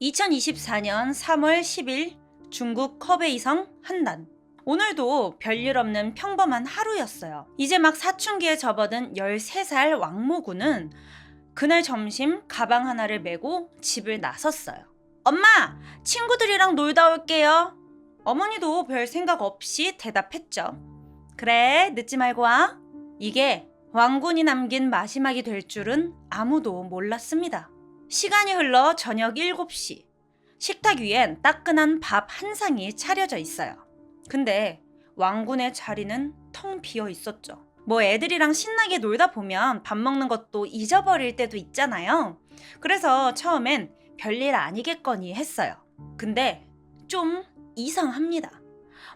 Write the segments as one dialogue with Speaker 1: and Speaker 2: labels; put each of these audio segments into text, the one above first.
Speaker 1: 2024년 3월 10일 중국 커베이성 한단. 오늘도 별일 없는 평범한 하루였어요. 이제 막 사춘기에 접어든 13살 왕모군은 그날 점심 가방 하나를 메고 집을 나섰어요. 엄마! 친구들이랑 놀다 올게요. 어머니도 별 생각 없이 대답했죠. 그래, 늦지 말고 와. 이게 왕군이 남긴 마지막이 될 줄은 아무도 몰랐습니다. 시간이 흘러 저녁 7시. 식탁 위엔 따끈한 밥 한 상이 차려져 있어요. 근데 왕군의 자리는 텅 비어 있었죠. 뭐 애들이랑 신나게 놀다 보면 밥 먹는 것도 잊어버릴 때도 있잖아요. 그래서 처음엔 별일 아니겠거니 했어요. 근데 좀 이상합니다.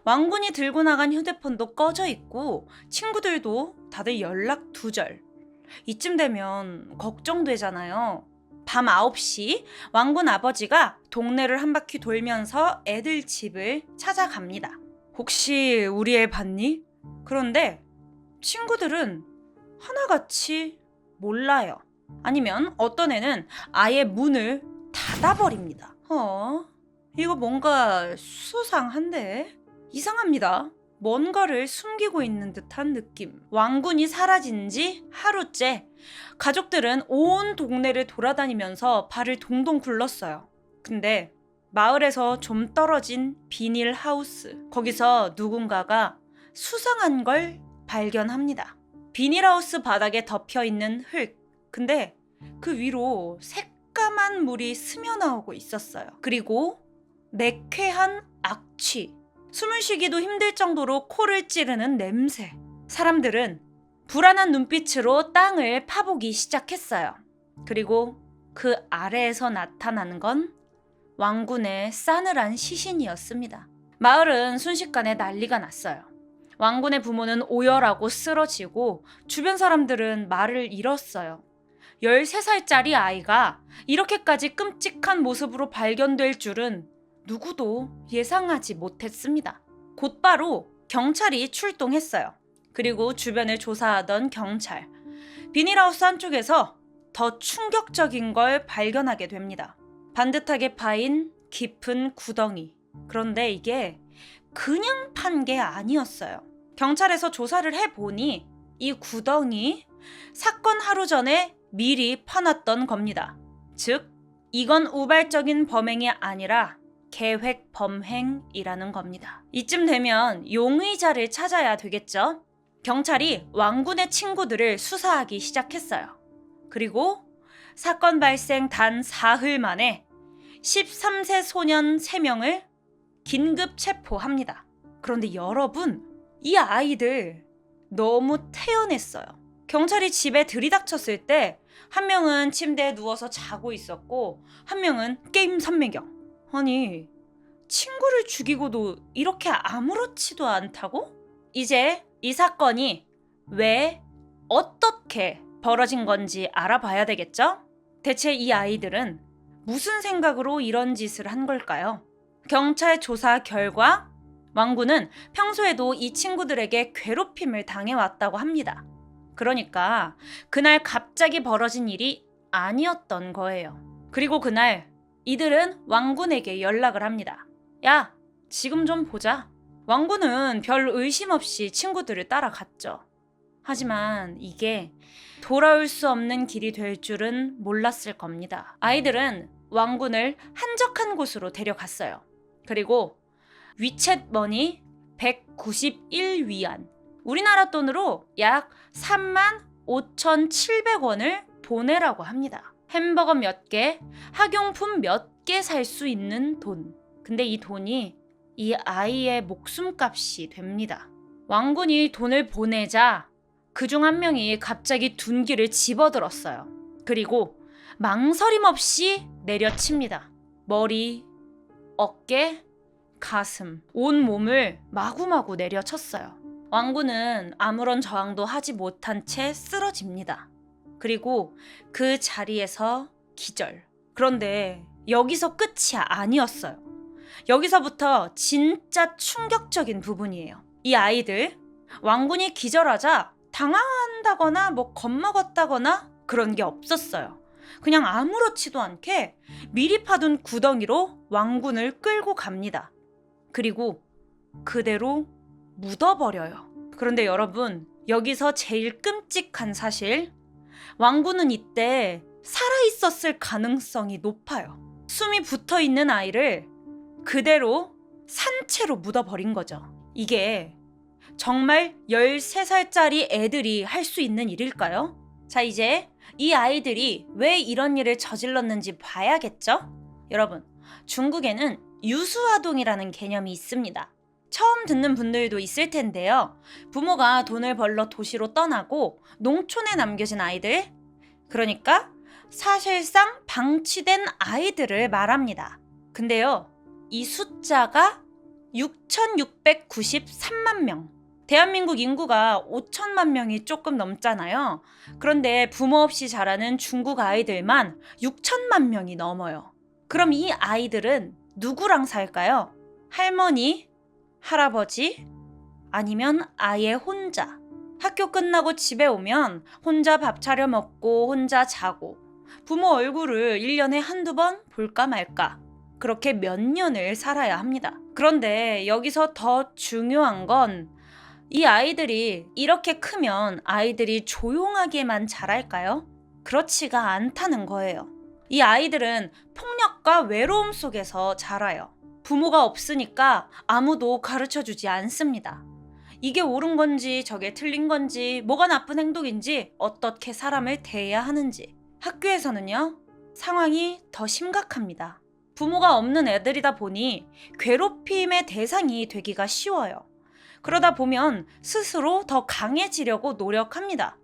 Speaker 1: 왕군이 들고 나간 휴대폰도 꺼져 있고 친구들도 다들 연락 두절. 이쯤 되면 걱정되잖아요. 밤 9시 왕군 아버지가 동네를 한 바퀴 돌면서 애들 집을 찾아갑니다. 혹시 우리 애 봤니? 그런데 친구들은 하나같이 몰라요. 아니면 어떤 애는 아예 문을 닫아버립니다. 이거 뭔가 수상한데? 이상합니다. 뭔가를 숨기고 있는 듯한 느낌. 왕군이 사라진 지 하루째 가족들은 온 동네를 돌아다니면서 발을 동동 굴렀어요. 근데 마을에서 좀 떨어진 비닐 하우스, 거기서 누군가가 수상한 걸 발견합니다. 비닐하우스 바닥에 덮여있는 흙, 근데 그 위로 새까만 물이 스며나오고 있었어요. 그리고 매캐한 악취, 숨을 쉬기도 힘들 정도로 코를 찌르는 냄새. 사람들은 불안한 눈빛으로 땅을 파보기 시작했어요. 그리고 그 아래에서 나타나는 건 왕군의 싸늘한 시신이었습니다. 마을은 순식간에 난리가 났어요. 왕군의 부모는 오열하고 쓰러지고 주변 사람들은 말을 잃었어요. 13살짜리 아이가 이렇게까지 끔찍한 모습으로 발견될 줄은 누구도 예상하지 못했습니다. 곧바로 경찰이 출동했어요. 그리고 주변을 조사하던 경찰. 비닐하우스 한쪽에서 더 충격적인 걸 발견하게 됩니다. 반듯하게 파인 깊은 구덩이. 그런데 이게 그냥 판 게 아니었어요. 경찰에서 조사를 해보니 이 구덩이 사건 하루 전에 미리 파놨던 겁니다. 즉, 이건 우발적인 범행이 아니라 계획 범행이라는 겁니다. 이쯤 되면 용의자를 찾아야 되겠죠? 경찰이 왕군의 친구들을 수사하기 시작했어요. 그리고 사건 발생 단 사흘 만에 13세 소년 3명을 긴급 체포합니다. 그런데 여러분, 이 아이들 너무 태연했어요. 경찰이 집에 들이닥쳤을 때 한 명은 침대에 누워서 자고 있었고 한 명은 게임 삼매경. 아니, 친구를 죽이고도 이렇게 아무렇지도 않다고? 이제 이 사건이 왜, 어떻게 벌어진 건지 알아봐야 되겠죠? 대체 이 아이들은 무슨 생각으로 이런 짓을 한 걸까요? 경찰 조사 결과 왕군은 평소에도 이 친구들에게 괴롭힘을 당해왔다고 합니다. 그러니까 그날 갑자기 벌어진 일이 아니었던 거예요. 그리고 그날 이들은 왕군에게 연락을 합니다. 야, 지금 좀 보자. 왕군은 별 의심 없이 친구들을 따라갔죠. 하지만 이게 돌아올 수 없는 길이 될 줄은 몰랐을 겁니다. 아이들은 왕군을 한적한 곳으로 데려갔어요. 그리고 위챗 머니 191위안, 우리나라 돈으로 약 35,700원을 보내라고 합니다. 햄버거 몇 개, 학용품 몇 개 살 수 있는 돈. 근데 이 돈이 이 아이의 목숨값이 됩니다. 왕군이 돈을 보내자 그중 한 명이 갑자기 둔기를 집어들었어요. 그리고 망설임 없이 내려칩니다. 머리, 어깨, 가슴, 온 몸을 마구마구 내려쳤어요. 왕군은 아무런 저항도 하지 못한 채 쓰러집니다. 그리고 그 자리에서 기절. 그런데 여기서 끝이 아니었어요. 여기서부터 진짜 충격적인 부분이에요. 이 아이들, 왕군이 기절하자 당황한다거나 겁먹었다거나 그런 게 없었어요. 그냥 아무렇지도 않게 미리 파둔 구덩이로 왕군을 끌고 갑니다. 그리고 그대로 묻어버려요. 그런데 여러분, 여기서 제일 끔찍한 사실, 왕군은 이때 살아있었을 가능성이 높아요. 숨이 붙어있는 아이를 그대로 산채로 묻어버린 거죠. 이게 정말 13살짜리 애들이 할 수 있는 일일까요? 자, 이제 이 아이들이 왜 이런 일을 저질렀는지 봐야겠죠? 여러분, 중국에는 유수아동이라는 개념이 있습니다. 처음 듣는 분들도 있을 텐데요. 부모가 돈을 벌러 도시로 떠나고 농촌에 남겨진 아이들, 그러니까 사실상 방치된 아이들을 말합니다. 근데요, 이 숫자가 6,693만 명. 대한민국 인구가 5천만 명이 조금 넘잖아요. 그런데 부모 없이 자라는 중국 아이들만 6천만 명이 넘어요. 그럼 이 아이들은 누구랑 살까요? 할머니, 할아버지, 아니면 아예 혼자. 학교 끝나고 집에 오면 혼자 밥 차려 먹고 혼자 자고, 부모 얼굴을 1년에 한두 번 볼까 말까, 그렇게 몇 년을 살아야 합니다. 그런데 여기서 더 중요한 건, 이 아이들이 이렇게 크면 아이들이 조용하게만 자랄까요? 그렇지가 않다는 거예요. 이 아이들은 폭력과 외로움 속에서 자라요. 부모가 없으니까 아무도 가르쳐주지 않습니다. 이게 옳은 건지 저게 틀린 건지, 뭐가 나쁜 행동인지, 어떻게 사람을 대해야 하는지. 학교에서는요, 상황이 더 심각합니다. 부모가 없는 애들이다 보니 괴롭힘의 대상이 되기가 쉬워요. 그러다 보면 스스로 더 강해지려고 노력합니다.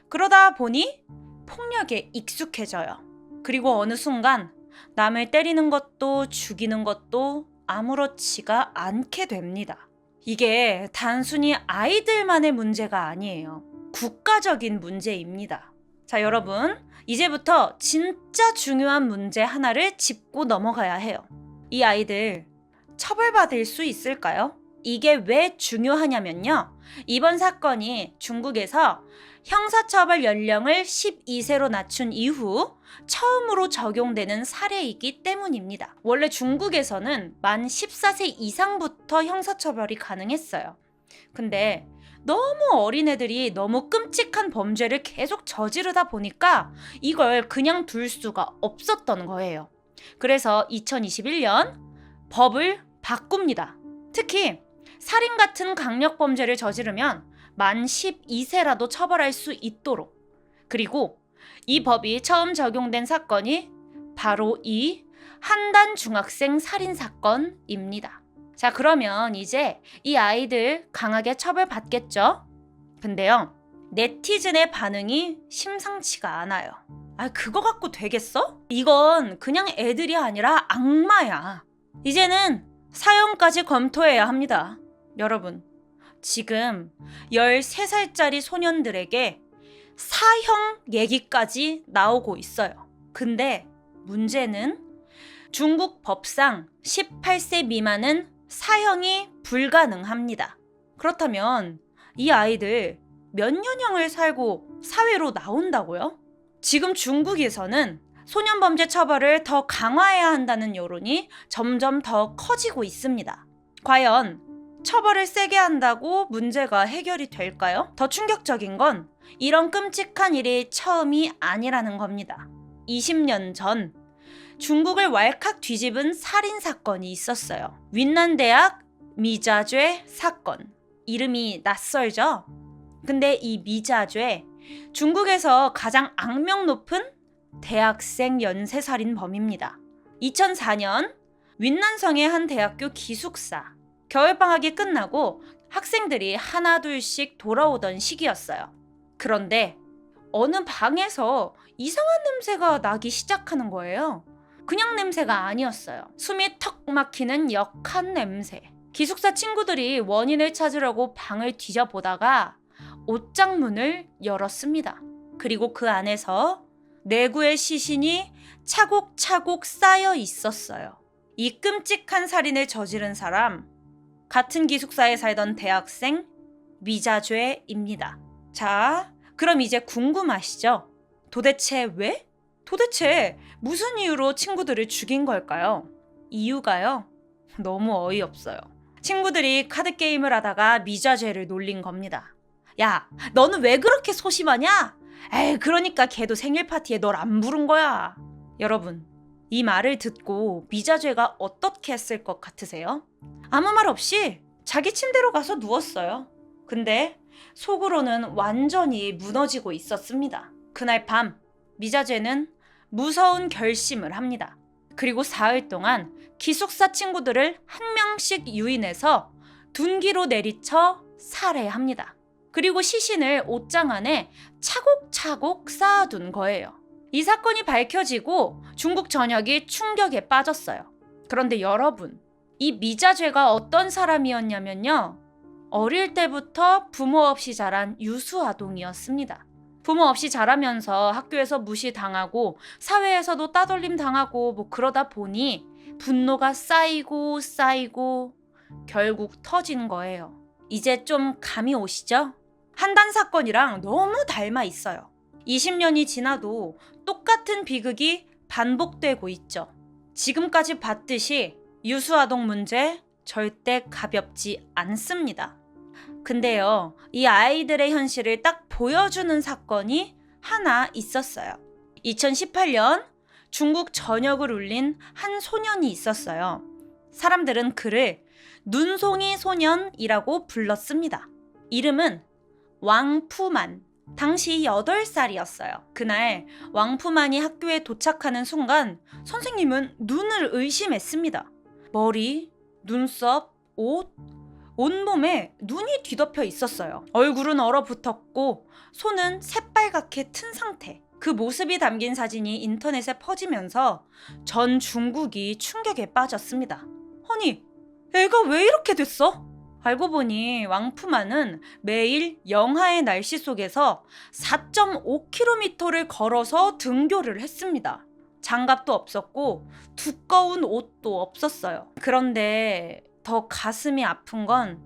Speaker 1: 그러다 보니 폭력에 익숙해져요. 그리고 어느 순간 남을 때리는 것도 죽이는 것도 아무렇지가 않게 됩니다. 이게 단순히 아이들만의 문제가 아니에요. 국가적인 문제입니다. 자, 여러분, 이제부터 진짜 중요한 문제 하나를 짚고 넘어가야 해요. 이 아이들 처벌받을 수 있을까요? 이게 왜 중요하냐면요, 이번 사건이 중국에서 형사처벌 연령을 12세로 낮춘 이후 처음으로 적용되는 사례이기 때문입니다. 원래 중국에서는 만 14세 이상부터 형사처벌이 가능했어요. 근데 너무 어린애들이 너무 끔찍한 범죄를 계속 저지르다 보니까 이걸 그냥 둘 수가 없었던 거예요. 그래서 2021년 법을 바꿉니다. 특히 살인 같은 강력범죄를 저지르면 만 12세라도 처벌할 수 있도록. 그리고 이 법이 처음 적용된 사건이 바로 이 한단 중학생 살인 사건입니다. 자, 그러면 이제 이 아이들 강하게 처벌받겠죠? 근데요, 네티즌의 반응이 심상치가 않아요. 아, 그거 갖고 되겠어? 이건 그냥 애들이 아니라 악마야. 이제는 사형까지 검토해야 합니다. 여러분, 지금 13살짜리 소년들에게 사형 얘기까지 나오고 있어요. 근데 문제는 중국 법상 18세 미만은 사형이 불가능합니다. 그렇다면 이 아이들 몇 년형을 살고 사회로 나온다고요? 지금 중국에서는 소년범죄 처벌을 더 강화해야 한다는 여론이 점점 더 커지고 있습니다. 과연 처벌을 세게 한다고 문제가 해결이 될까요? 더 충격적인 건 이런 끔찍한 일이 처음이 아니라는 겁니다. 20년 전 중국을 왈칵 뒤집은 살인 사건이 있었어요. 윈난대학 미자죄 사건. 이름이 낯설죠? 근데 이 미자죄, 중국에서 가장 악명 높은 대학생 연쇄살인범입니다. 2004년 윈난성의 한 대학교 기숙사, 겨울방학이 끝나고 학생들이 하나둘씩 돌아오던 시기였어요. 그런데 어느 방에서 이상한 냄새가 나기 시작하는 거예요. 그냥 냄새가 아니었어요. 숨이 턱 막히는 역한 냄새. 기숙사 친구들이 원인을 찾으려고 방을 뒤져보다가 옷장문을 열었습니다. 그리고 그 안에서 내구의 시신이 차곡차곡 쌓여 있었어요. 이 끔찍한 살인을 저지른 사람, 같은 기숙사에 살던 대학생 미자죄입니다. 자, 그럼 이제 궁금하시죠? 도대체 왜? 도대체 무슨 이유로 친구들을 죽인 걸까요? 이유가요? 너무 어이없어요. 친구들이 카드 게임을 하다가 미자재를 놀린 겁니다. 야, 너는 왜 그렇게 소심하냐? 에이, 그러니까 걔도 생일 파티에 널 안 부른 거야. 여러분, 이 말을 듣고 미자재가 어떻게 했을 것 같으세요? 아무 말 없이 자기 침대로 가서 누웠어요. 근데 속으로는 완전히 무너지고 있었습니다. 그날 밤 미자재는 무서운 결심을 합니다. 그리고 사흘 동안 기숙사 친구들을 한 명씩 유인해서 둔기로 내리쳐 살해합니다. 그리고 시신을 옷장 안에 차곡차곡 쌓아둔 거예요. 이 사건이 밝혀지고 중국 전역이 충격에 빠졌어요. 그런데 여러분, 이 미자재가 어떤 사람이었냐면요. 어릴 때부터 부모 없이 자란 유수아동이었습니다. 부모 없이 자라면서 학교에서 무시당하고 사회에서도 따돌림 당하고 그러다 보니 분노가 쌓이고 결국 터진 거예요. 이제 좀 감이 오시죠? 한단 사건이랑 너무 닮아 있어요. 20년이 지나도 똑같은 비극이 반복되고 있죠. 지금까지 봤듯이 유수아동 문제 절대 가볍지 않습니다. 근데요, 이 아이들의 현실을 딱 보여주는 사건이 하나 있었어요. 2018년 중국 전역을 울린 한 소년이 있었어요. 사람들은 그를 눈송이 소년이라고 불렀습니다. 이름은 왕푸만. 당시 8살이었어요. 그날 왕푸만이 학교에 도착하는 순간 선생님은 눈을 의심했습니다. 머리, 눈썹, 옷, 온몸에 눈이 뒤덮여 있었어요. 얼굴은 얼어붙었고 손은 새빨갛게 튼 상태. 그 모습이 담긴 사진이 인터넷에 퍼지면서 전 중국이 충격에 빠졌습니다. 아니, 애가 왜 이렇게 됐어? 알고 보니 왕푸만은 매일 영하의 날씨 속에서 4.5km를 걸어서 등교를 했습니다. 장갑도 없었고 두꺼운 옷도 없었어요. 그런데 더 가슴이 아픈 건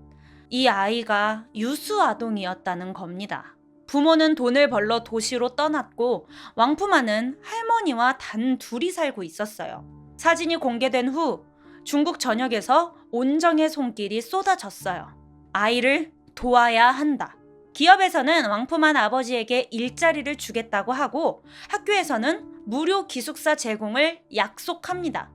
Speaker 1: 이 아이가 유수아동이었다는 겁니다. 부모는 돈을 벌러 도시로 떠났고 왕푸만은 할머니와 단 둘이 살고 있었어요. 사진이 공개된 후 중국 전역에서 온정의 손길이 쏟아졌어요. 아이를 도와야 한다. 기업에서는 왕푸만 아버지에게 일자리를 주겠다고 하고 학교에서는 무료 기숙사 제공을 약속합니다.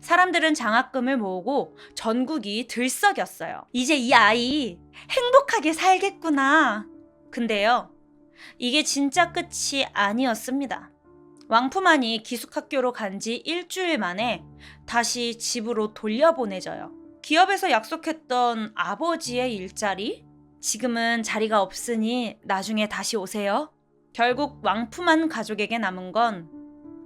Speaker 1: 사람들은 장학금을 모으고 전국이 들썩였어요. 이제 이 아이 행복하게 살겠구나. 근데요, 이게 진짜 끝이 아니었습니다. 왕푸만이 기숙학교로 간 지 일주일 만에 다시 집으로 돌려보내져요. 기업에서 약속했던 아버지의 일자리? 지금은 자리가 없으니 나중에 다시 오세요. 결국 왕푸만 가족에게 남은 건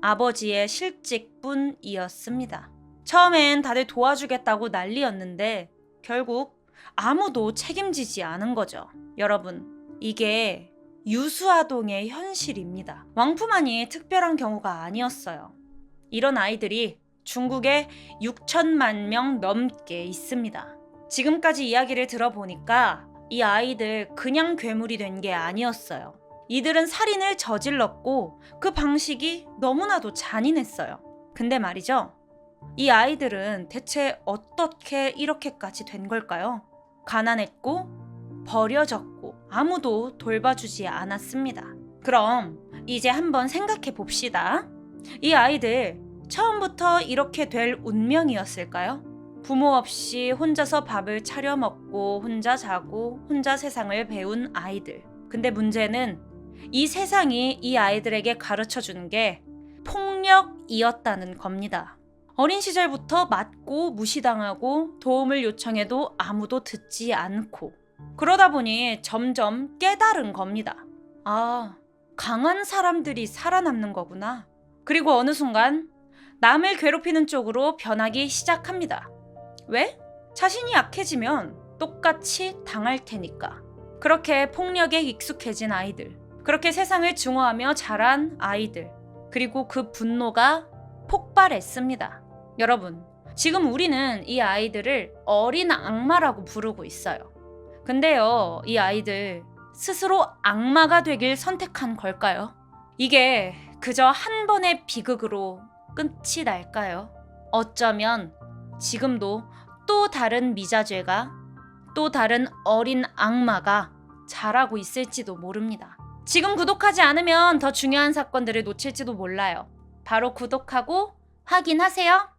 Speaker 1: 아버지의 실직뿐이었습니다. 처음엔 다들 도와주겠다고 난리였는데 결국 아무도 책임지지 않은 거죠. 여러분, 이게 유수아동의 현실입니다. 왕푸만이 특별한 경우가 아니었어요. 이런 아이들이 중국에 6천만 명 넘게 있습니다. 지금까지 이야기를 들어보니까 이 아이들 그냥 괴물이 된 게 아니었어요. 이들은 살인을 저질렀고 그 방식이 너무나도 잔인했어요. 근데 말이죠, 이 아이들은 대체 어떻게 이렇게까지 된 걸까요? 가난했고 버려졌고 아무도 돌봐주지 않았습니다. 그럼 이제 한번 생각해 봅시다. 이 아이들 처음부터 이렇게 될 운명이었을까요? 부모 없이 혼자서 밥을 차려 먹고 혼자 자고 혼자 세상을 배운 아이들. 근데 문제는 이 세상이 이 아이들에게 가르쳐 준 게 폭력이었다는 겁니다. 어린 시절부터 맞고 무시당하고 도움을 요청해도 아무도 듣지 않고 그러다 보니 점점 깨달은 겁니다. 아, 강한 사람들이 살아남는 거구나. 그리고 어느 순간 남을 괴롭히는 쪽으로 변하기 시작합니다. 왜? 자신이 약해지면 똑같이 당할 테니까. 그렇게 폭력에 익숙해진 아이들, 그렇게 세상을 증오하며 자란 아이들, 그리고 그 분노가 폭발했습니다. 여러분, 지금 우리는 이 아이들을 어린 악마라고 부르고 있어요. 근데요, 이 아이들 스스로 악마가 되길 선택한 걸까요? 이게 그저 한 번의 비극으로 끝이 날까요? 어쩌면 지금도 또 다른 미자죄가, 또 다른 어린 악마가 자라고 있을지도 모릅니다. 지금 구독하지 않으면 더 중요한 사건들을 놓칠지도 몰라요. 바로 구독하고 확인하세요.